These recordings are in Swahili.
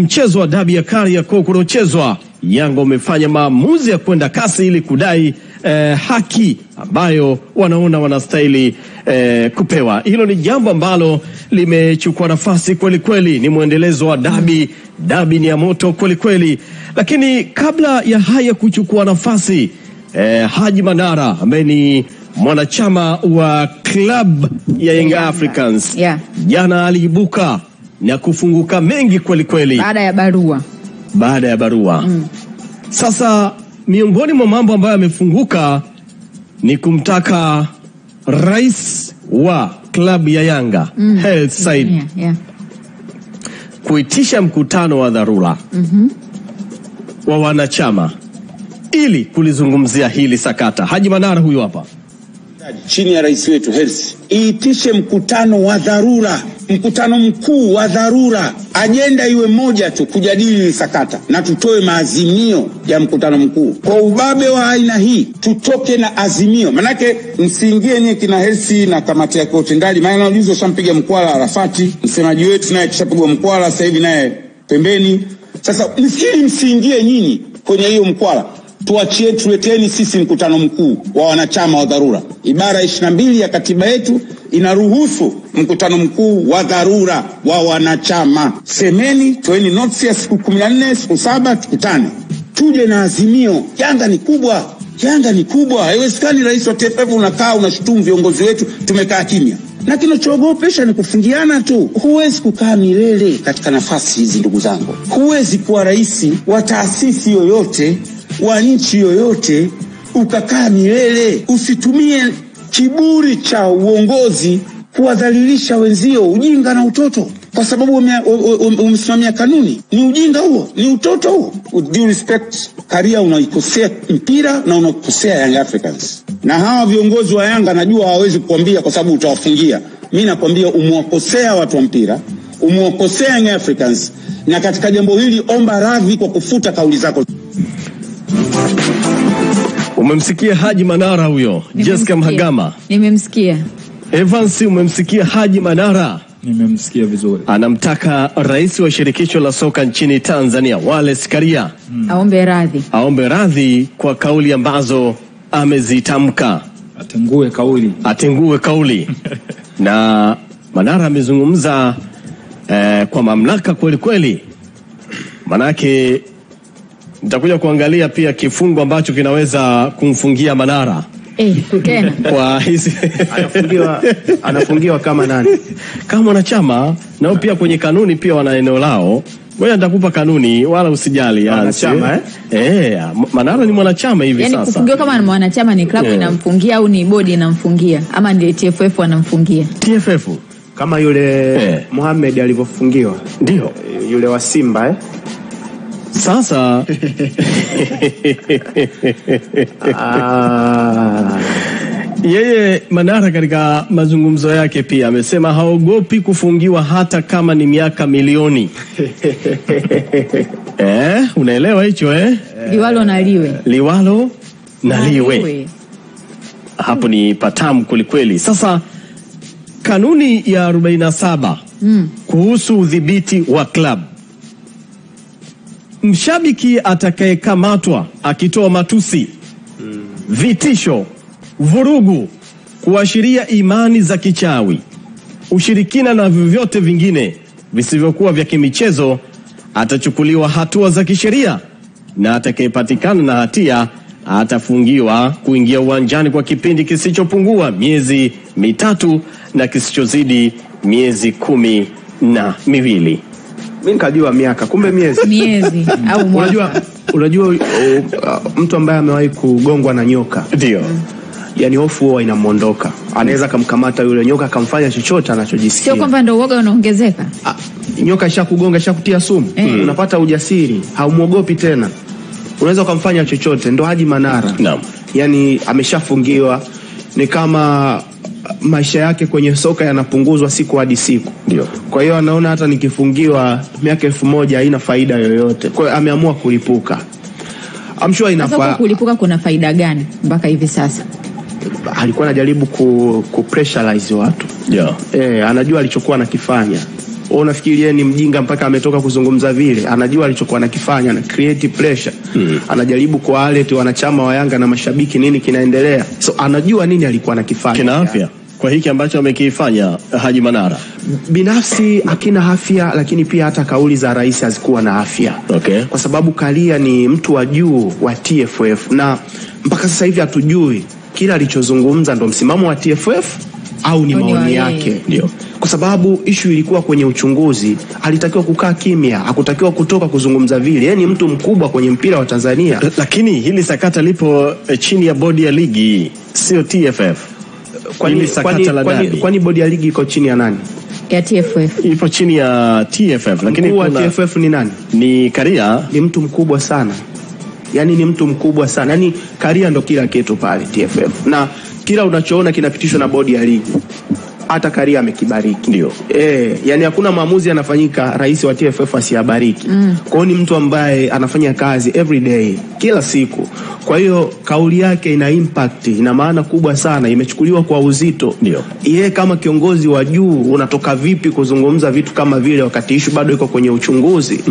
Mchezo wa dabi ya Kariakoo kulochezwa, Yanga umefanya maamuzi ya kwenda kasi ili kudai haki ambayo wanaona wanastahili kupewa. Hilo ni jambo ambalo limechukua nafasi kweli kweli, ni muendelezo wa dabi. Dabi ni ya moto kweli kweli. Lakini kabla ya haya kuchukua nafasi, Haji Manara ambaye ni mwanachama wa club ya Young Africans, jana aliibuka na kufunguka mengi kweli kweli baada ya barua. Sasa miongoni mwa mambo ambayo yamefunguka ni kumtaka rais wa klabu ya Yanga Hersi Said kuitisha mkutano wa dharura wa wanachama ili kulizungumzia hili sakata. Haji Manara huyu hapa. Chini ya rais wetu Hersi, iitishe mkutano wa dharura, mkutano mkuu wa dharura. Ajenda iwe moja tu, kujadili sakata, na tutoe maazimio ya mkutano mkuu. Kwa ubabe wa aina hii, tutoke na azimio. Manake msiingie nye kina Hersi na kamati yake utendaji, maana ulizo shampiga mkwala Arafati, msemaji wetu naye kishapigwa mkwala, sasa hivi naye pembeni. Sasa msiingie nyinyi kwenye hiyo mkwala. Tuachie, tuleteni sisi mkutano mkuu wa wanachama wa dharura. Ibara 22 ya katiba yetu inaruhusu mkutano mkuu wa dharura wa wanachama. Semeni, toeni notice ya siku 14, siku 7, tukutane. Tuje na azimio. Yanga ni kubwa. Yanga ni kubwa. Haiwezekani rais wa TFF unakaa unashutumu viongozi wetu tumekaa kimya. Na kinachoogopesha ni kufungiana tu. Huwezi kukaa milele katika nafasi hizi ndugu zangu. Huwezi kuwa rais wa taasisi yoyote, wa nchi yoyote ukakaa milele. Usitumie kiburi cha uongozi kuwadhalilisha wenzio. Ujinga na utoto, kwa sababu umesimamia kanuni. Ni ujinga huo, ni utoto huo. With due respect, Karia, unaikosea mpira na unakosea Young Africans. Na hawa viongozi wa Yanga najua hawawezi kukwambia kwa sababu utawafungia. Mimi nakwambia umewakosea watu wa mpira, umewakosea Young Africans, na katika jambo hili omba radhi kwa kufuta kauli zako. Umemsikia Haji Manara huyo? Jessica Mhagama. Nimemsikia. Evans, umemsikia Haji Manara? Nimemsikia vizuri. Anamtaka rais wa shirikisho la soka nchini Tanzania, Wallace Karia, aombe radhi kwa kauli ambazo amezitamka. Atengue kauli. Na Manara amezungumza kwa mamlaka kweli kweli. Manake nitakuja kuangalia pia kifungo ambacho kinaweza kumfungia Manara. Tena. Kwa hizi anafungiwa kama nani? Kama wanachama, nao pia kwenye kanuni pia wana eneo lao. Ngoja nitakupa kanuni wala usijali. Wanachama Manara ni mwanachama hivi sasa. Yani kufungiwa kama ni mwanachama ni klabu inamfungia au ni bodi inamfungia ama ndio TFF wanamfungia? TFF. Kama yule Mohamed alivyofungiwa. Ndio. Yule wa Simba Sasa yeye Manara katika mazungumzo yake pia amesema haogopi kufungiwa hata kama ni miaka milioni. Unaelewa hicho Liwalo na liwe. Hapo ni patamu kulikweli. Sasa kanuni ya 47 kuhusu udhibiti wa club. Mshabiki atakayekamatwa akitoa matusi, vitisho, vurugu, kuashiria imani za kichawi, ushirikina na vyovyote vingine visivyokuwa vya kimichezo atachukuliwa hatua za kisheria, na atakayepatikana na hatia atafungiwa kuingia uwanjani kwa kipindi kisichopungua miezi 3 na kisichozidi miezi 12. Mimi nikajua miaka, kumbe miezi au mwaka. Unajua mtu ambaye amewahi kugongwa na nyoka, ndio yani hofu huwa inamondoka. Anaweza kumkamata yule nyoka akamfanya chochote anachojisikia. Sio kwamba ndio uoga unaongezeka. Nyoka ishakugonga, ishakutia sumu, unapata ujasiri, haumuogopi tena. Unaweza kumfanya chochote. Ndio Haji Manara. Naam. Yani ameshafungiwa, ni kama maisha yake kwenye soka yanapunguzwa siku hadi siku. Ndio. Kwa hiyo anaona hata nikifungiwa miaka 1000 haina faida yoyote. Kwa hiyo ameamua kulipuka. I'm sure inafaa. Kulipuka kuna faida gani mpaka hivi sasa? Alikuwa anajaribu ku pressurize watu. Anajua alichokuwa anakifanya. Unafikiri yeye ni mjinga mpaka ametoka kuzungumza vile? Anajua alichokuwa anakifanya, na create pressure. Anajaribu kualert wanachama wa Yanga na mashabiki nini kinaendelea. So anajua nini alikuwa anakifanya. Kina afya kwa hiki ambacho amekifanya Haji Manara. Binafsi akina afya, lakini pia hata kauli za rais hazikuwa na afya. Okay. Kwa sababu Karia ni mtu wa juu wa TFF, na mpaka sasa hivi hatujui kila alichozungumza ndo msimamo wa TFF au ni maoni yake. Ndio. Kwa sababu issue ilikuwa kwenye uchunguzi, alitakiwa kukaa kimya, hakutakiwa kutoka kuzungumza vile. Yeye ni mtu mkubwa kwenye mpira wa Tanzania. Lakini hili sakata lipo chini ya bodi ya ligi, sio TFF. Kwani bodi ya ligi iko chini ya nani? Ya TFF. Ipo chini ya TFF, lakini mkuu wa TFF ni nani? Ni Karia. Ni mtu mkubwa sana. Yaani ni mtu mkubwa sana. Yaani Karia ndo kila kitu pale TFF. Na kila unachoona kinapitishwa na bodi ya ligi, hata Karia amekibariki. Ndio. Yani hakuna maamuzi yanafanyika rais wa TFF asiyabariki. Kwa hiyo ni mtu ambaye anafanya kazi every day, kila siku. Kwa hiyo kauli yake ina impact, ina maana kubwa sana, imechukuliwa kwa uzito. Ndio. Yeye kama kiongozi wa juu unatoka vipi kuzungumza vitu kama vile wakati issue bado iko kwenye uchunguzi?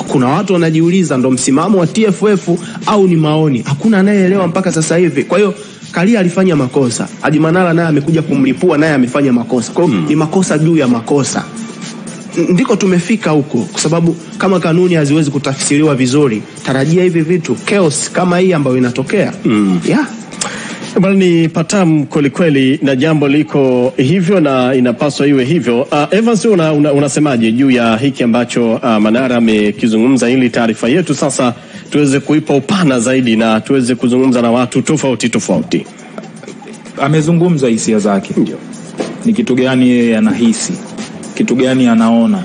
Kuna watu wanajiuliza ndo msimamo wa TFF au ni maoni. Hakuna anayeelewa mpaka sasa hivi. Kwa hiyo Karia alifanya makosa. Haji Manara naye amekuja kumlipua, naye amefanya makosa. Kwa hiyo ni makosa juu ya makosa. Ndiko tumefika huko, kwa sababu kama kanuni haziwezi kutafsiriwa vizuri, tarajia hivi vitu chaos kama hii ambayo inatokea. Bali ni patamu kweli na jambo liko hivyo na inapaswa iwe hivyo. Evans, unasemaje juu ya hiki ambacho Manara amekizungumza, ili taarifa yetu sasa tuweze kuipa upana zaidi na tuweze kuzungumza na watu tofauti? Amezungumza hisia zake. Ndio. Ni kitu gani yeye anahisi? Kitu gani anaona?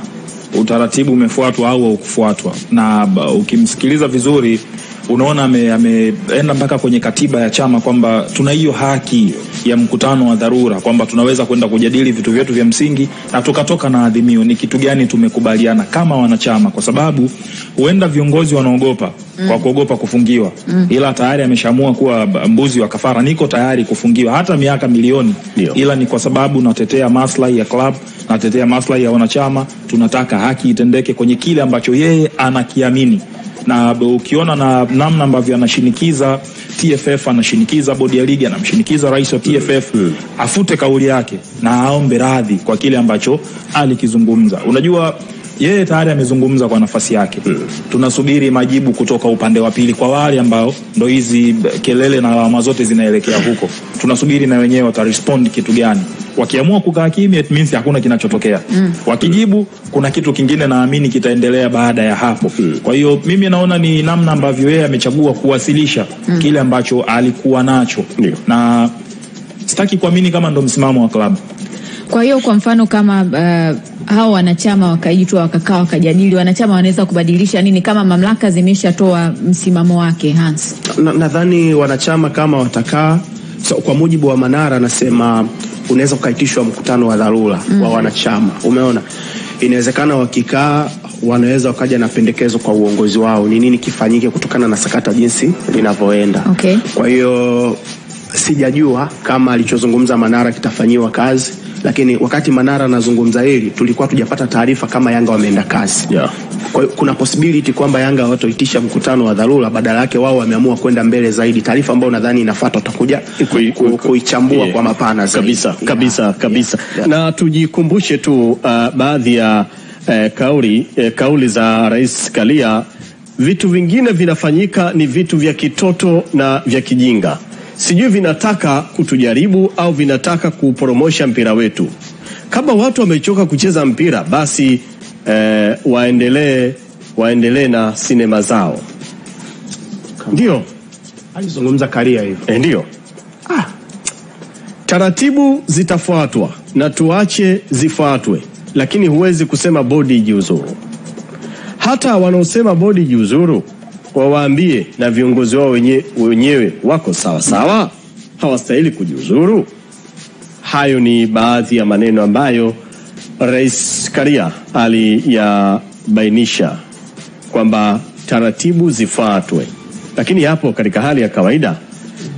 Utaratibu umefuatwa au haukufuatwa? Na ukimsikiliza vizuri unaona ameenda mpaka kwenye katiba ya chama kwamba tuna hiyo haki ya mkutano wa dharura, kwamba tunaweza kwenda kujadili vitu vyetu vya msingi na tukatoka na adhimio. Ni kitu gani tumekubaliana kama wanachama? Kwa sababu huenda viongozi wanaogopa kwa kuogopa kufungiwa, ila tayari ameshaamua kuwa mbuzi wa kafara, niko tayari kufungiwa hata miaka milioni. Ila ni kwa sababu natetea maslahi ya club, natetea maslahi ya wanachama, tunataka haki itendeke kwenye kile ambacho yeye anakiamini. Na ukiona na namna ambavyo anashinikiza TFF, anashinikiza bodi ya ligi, anamshinikiza rais wa TFF afute kauli yake na aombe radhi kwa kile ambacho alikizungumza. Unajua yeye tayari amezungumza kwa nafasi yake. Tunasubiri majibu kutoka upande wa pili, kwa wale ambao ndo hizi kelele na lawama zote zinaelekea huko. Tunasubiri na wenyewe watarespond kitu gani. Wakiamua kukaa kimya, it means hakuna kinachotokea. Wakijibu kuna kitu kingine naamini kitaendelea baada ya hapo. Kwa hiyo mimi naona ni namna ambavyo yeye amechagua kuwasilisha kile ambacho alikuwa nacho. Na sitaki kuamini kama ndo msimamo wa klabu. Kwa hiyo kwa mfano kama hao wanachama wakaitwa wakakaa wakajadili, wanachama wanaweza kubadilisha nini kama mamlaka zimeshatoa msimamo wake? Hans, nadhani wanachama kama watakaa, kwa mujibu wa Manara anasema unaweza kukaitishwa mkutano wa dharura wa wanachama. Umeona, inawezekana wakikaa wanaweza wakaja na pendekezo kwa uongozi wao ni nini kifanyike kutokana na sakata jinsi linavyoenda. Kwa hiyo sijajua kama alichozungumza Manara kitafanyiwa kazi, lakini wakati Manara anazungumza hili tulikuwa tujapata taarifa kama Yanga wameenda kazi. Kwa hiyo kuna possibility kwamba Yanga hawatoitisha mkutano wa dharura, badala yake wao wameamua kwenda mbele zaidi. Taarifa ambayo nadhani inafuata tutakuja kuichambua kwa mapana zaidi. Kabisa. Na tujikumbushe tu baadhi ya kauli za Rais Karia. Vitu vingine vinafanyika ni vitu vya kitoto na vya kijinga. Sijui vinataka kutujaribu au vinataka kupromosha mpira wetu. Kama watu wamechoka kucheza mpira, basi waendelee na sinema zao. Ndio alizungumza Karia hivyo. Ndio. Taratibu zitafuatwa na tuache zifuatwe, lakini huwezi kusema bodi jiuzuru. Hata wanaosema bodi jiuzuru wawaambie na viongozi wao wenyewe wako sawa, hawastahili kujiuzuru. Hayo ni baadhi ya maneno ambayo Rais Karia aliyabainisha kwamba taratibu zifuatwe, lakini hapo katika hali ya kawaida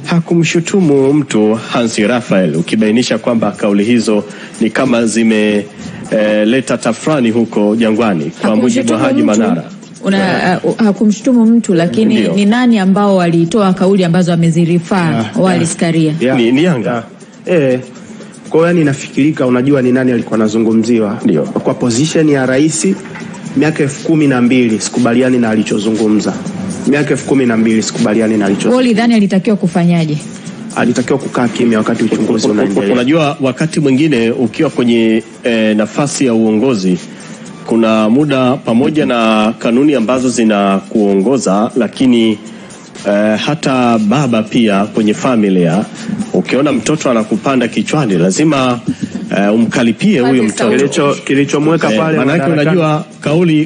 hakumshutumu mtu Hansi Raphael, ukibainisha kwamba kauli hizo ni kama leta tafrani huko Jangwani kwa mujibu wa Haji Manara. Hakumshutumu mtu, lakini ni nani ambao walitoa kauli ambazo amezirifaa Wallace Karia? Ni Yanga. Kwa hiyo yani nafikirika, unajua ni nani alikuwa anazungumziwa. Kwa position ya rais miaka 12 sikubaliani na alichozungumza. Miaka 12 sikubaliani na alichozungumza. Wali dhani alitakiwa kufanyaje? Alitakiwa kukaa kimya wakati uchunguzi unaendelea. Unajua wakati mwingine ukiwa kwenye nafasi ya uongozi, kuna muda pamoja na kanuni ambazo zinakuongoza, lakini hata baba pia kwenye familia, ukiona mtoto anakupanda kichwani lazima umkalipie huyo mtoto. Kilichomweka pale maana unajua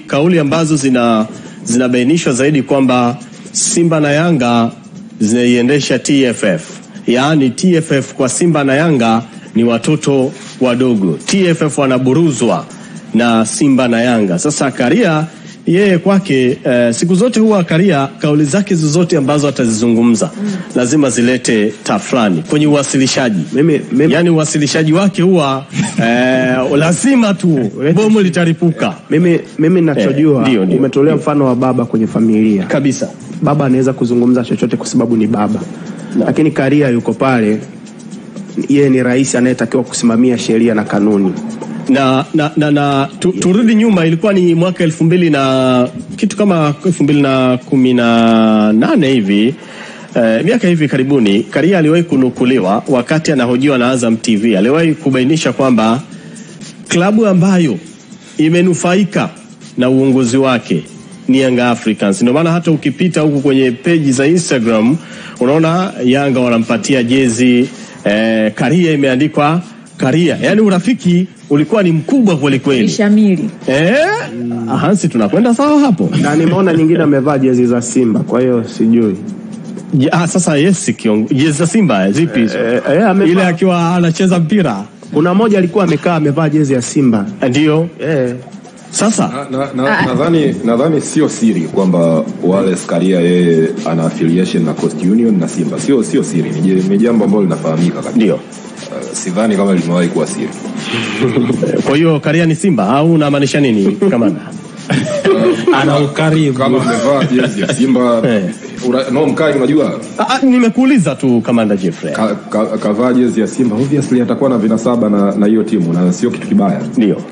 kauli ambazo zinabainishwa zaidi kwamba Simba na Yanga zinaiendesha TFF. Yaani TFF kwa Simba na Yanga ni watoto wadogo. TFF wanaburuzwa na Simba na Yanga. Sasa Karia yeye kwake siku zote huwa Karia kauli zake zozote ambazo atazizungumza lazima zilete tafrani kwenye uwasilishaji. Yani uwasilishaji wake huwa lazima tu bomu litaripuka. Mimi ninachojua umetolea mfano wa baba kwenye familia. Kabisa. Baba anaweza kuzungumza chochote kwa sababu ni baba. Lakini Karia yuko pale, yeye ni rais anayetakiwa kusimamia sheria na kanuni. Turudi nyuma, ilikuwa ni mwaka 2000 na kitu kama 2018 hivi, miaka hivi karibuni, Karia aliwahi kunukuliwa wakati anahojiwa na Azam TV. Aliwahi kubainisha kwamba klabu ambayo imenufaika na uongozi wake ni Yanga Africans. Ndio maana hata ukipita huku kwenye peji za Instagram unaona Yanga wanampatia jezi Karia imeandikwa Karia. Yaani urafiki ulikuwa ni mkubwa kweli kweli. Shamili. Hansi tunakwenda sawa hapo. Na nimeona nyingine amevaa jezi za Simba, kwa hiyo sijui. Sasa jezi za Simba zipi hizo? Ile akiwa anacheza mpira. Kuna mmoja alikuwa amekaa amevaa jezi ya Simba. Ndio. Sasa nadhani sio siri kwamba Wallace Karia yeye ana affiliation na Coast Union na Simba. Sio siri, ni jambo ambalo linafahamika kabisa. Ndio. Sidhani kama limewahi kuwa siri. Kwa hiyo Karia ni Simba au unamaanisha nini kamanda? Ana ukarimu kama amevaa jezi ya Simba. Mkai unajua? Nimekuuliza tu kamanda Jeffrey. Kavaa jezi ya Simba, obviously atakuwa na vinasaba na hiyo timu na sio kitu kibaya. Ndio.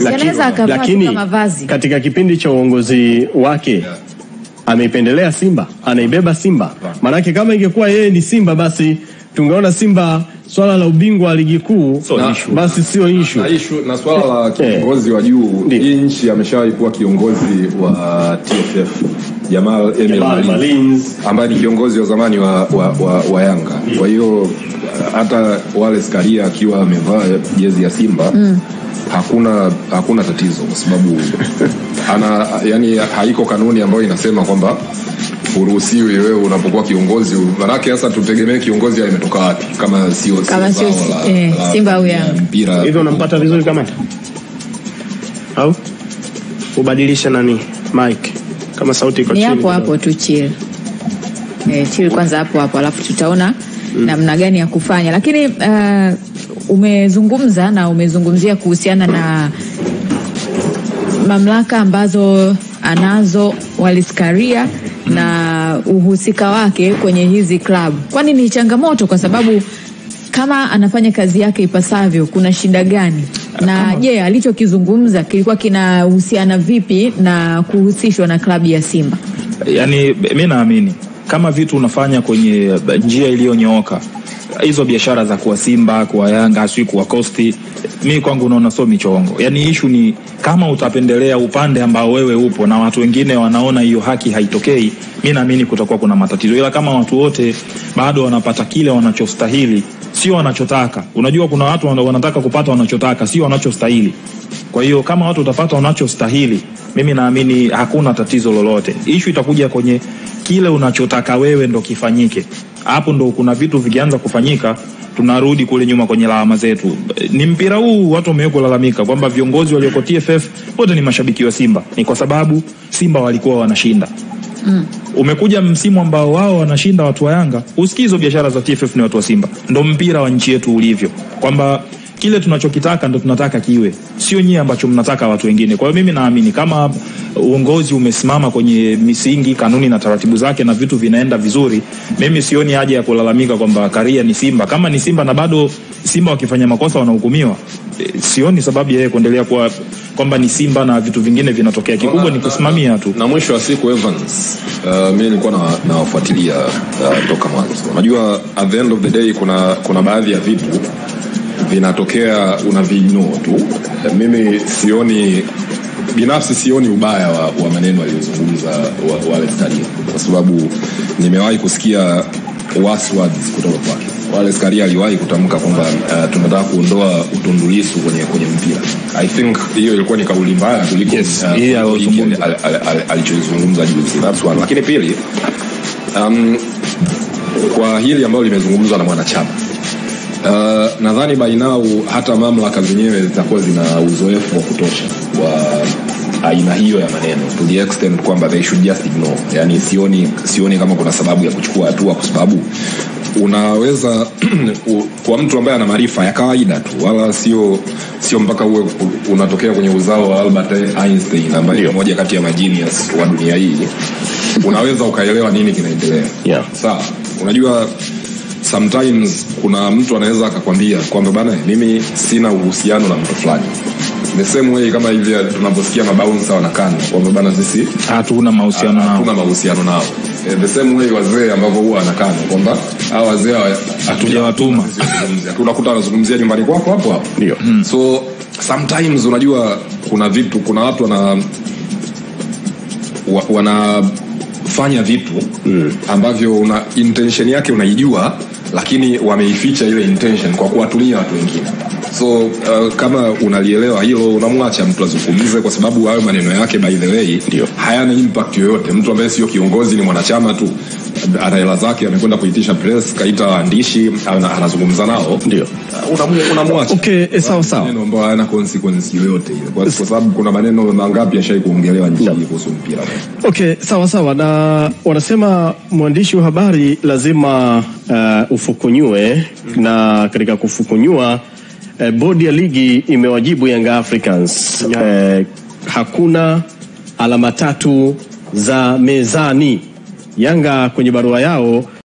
Lakini katika kipindi cha uongozi wake ameipendelea Simba, anaibeba Simba. Maana kama ingekuwa yeye ni Simba basi tungeona Simba swala la ubingwa wa ligi kuu basi sio issue. Na swala la kiongozi wa juu, hii nchi ameshawahi kuwa kiongozi wa TFF Jamal Malins ambaye ni kiongozi wa zamani wa Yanga. Kwa hiyo hata Wallace Karia akiwa amevaa jezi ya Simba hakuna tatizo, kwa sababu yani haiko kanuni ambayo inasema kwamba uruhusiwi wewe unapokuwa kiongozi. Manake sasa tutegemee kiongozi ametoka wapi kama sio Simba au Yanga. Mpira hivyo unampata vizuri kama au ubadilisha nani Mike kama sauti iko chini. Ni hapo tu chill. Chill kwanza hapo alafu tutaona namna gani ya kufanya. Lakini umezungumzia kuhusiana na mamlaka ambazo anazo Wallace Karia na uhusika wake kwenye hizi klabu. Kwani ni changamoto, kwa sababu kama anafanya kazi yake ipasavyo kuna shida gani? Na je, alichokizungumza kilikuwa kinahusiana vipi na kuhusishwa na klabu ya Simba? Yaani mimi naamini kama vitu unafanya kwenye njia iliyonyooka, hizo biashara za kuwa Simba, kuwa Yanga, sio kuwa Coast, mimi kwangu naona sio michongo. Yaani issue ni kama utapendelea upande ambao wewe upo na watu wengine wanaona hiyo haki haitokei, mimi naamini kutakuwa kuna matatizo. Ila kama watu wote bado wanapata kile wanachostahili, sio wanachotaka. Unajua kuna watu wanataka kupata wanachotaka, sio wanachostahili. Kwa hiyo kama watu watapata wanachostahili, mimi naamini hakuna tatizo lolote. Issue itakuja kwenye kile unachotaka wewe ndo kifanyike. Hapo ndo kuna vitu vikianza kufanyika tunarudi kule nyuma kwenye lawama zetu. Ni mpira huu watu wameweka kulalamika kwamba viongozi walioko TFF wote ni mashabiki wa Simba. Ni kwa sababu Simba walikuwa wanashinda. Umekuja msimu ambao wao wanashinda watu wa Yanga, usikizo biashara za TFF ni watu wa Simba. Ndo mpira wa nchi yetu ulivyo. Kwamba kile tunachokitaka ndo tunataka kiwe, sio nyie ambacho mnataka watu wengine. Kwa hiyo mimi naamini kama uongozi umesimama kwenye misingi, kanuni na taratibu zake na vitu vinaenda vizuri, mimi sioni haja ya kulalamika kwamba Karia ni Simba. Kama ni Simba na bado Simba wakifanya makosa wanahukumiwa, sioni sababu yeye kuendelea kwa kwamba ni Simba na vitu vingine vinatokea. Kikubwa ni kusimamia tu. Na mwisho wa siku Evans, mimi nilikuwa nawafuatilia toka mwanzo. Unajua at the end of the day kuna baadhi ya vitu vinatokea unaviignore tu. Mimi binafsi sioni ubaya wa maneno aliyozungumza Wallace Karia, kwa sababu nimewahi kusikia words kutoka kwake. Wallace Karia aliwahi kutamka kwamba tunataka kuondoa Tundu Lissu kwenye mpira. I think hiyo ilikuwa ni kauli mbaya kuliko alichozungumza juzi. That's one. Lakini pili, kwa hili ambalo limezungumzwa na mwanachama, nadhani by now hata mamlaka zenyewe zitakuwa zina uzoefu wa kutosha wa aina hiyo ya maneno, to the extent kwamba they should just ignore. Yani sioni kama kuna sababu ya kuchukua hatua, kwa sababu unaweza kwa mtu ambaye ana maarifa ya kawaida tu, wala sio mpaka uwe unatokea kwenye uzao wa Albert Einstein ambaye ni mmoja kati ya magenius wa dunia hii, unaweza ukaelewa nini kinaendelea. Yeah. Sawa, unajua sometimes kuna mtu anaweza akakwambia kwamba bana, mimi sina uhusiano na mtu fulani. The same way kama hivi tunaposikia mabouncer wanakana kwamba bana, sisi hatuna mahusiano nao. The same way wazee ambao huwa wanakana kwamba hao wazee hatujawatuma. Tunakuta wanazungumzia nyumbani kwako hapo. Ndio. So sometimes unajua kuna watu wanafanya vitu ambavyo intention yake unaijua, lakini wameificha ile intention kwa kuwatumia watu wengine. So kama unalielewa hilo, unamwacha mtu azungumze, kwa sababu hayo maneno yake by the way hayana impact yoyote. Mtu ambaye sio kiongozi, ni mwanachama tu, ana hela zake, amekwenda kuitisha press, kaita waandishi, anazungumza nao, ndio unamwacha. Okay, sawa. Maneno ambayo hayana consequence yoyote ile, kwa sababu kuna maneno mangapi yashai kuongelewa nchi kuhusu mpira. Okay, sawa. Na wanasema mwandishi wa habari lazima ufukunyue, na katika kufukunyua bodi ya ligi imewajibu Young Africans hakuna alama 3 za mezani. Yanga kwenye barua yao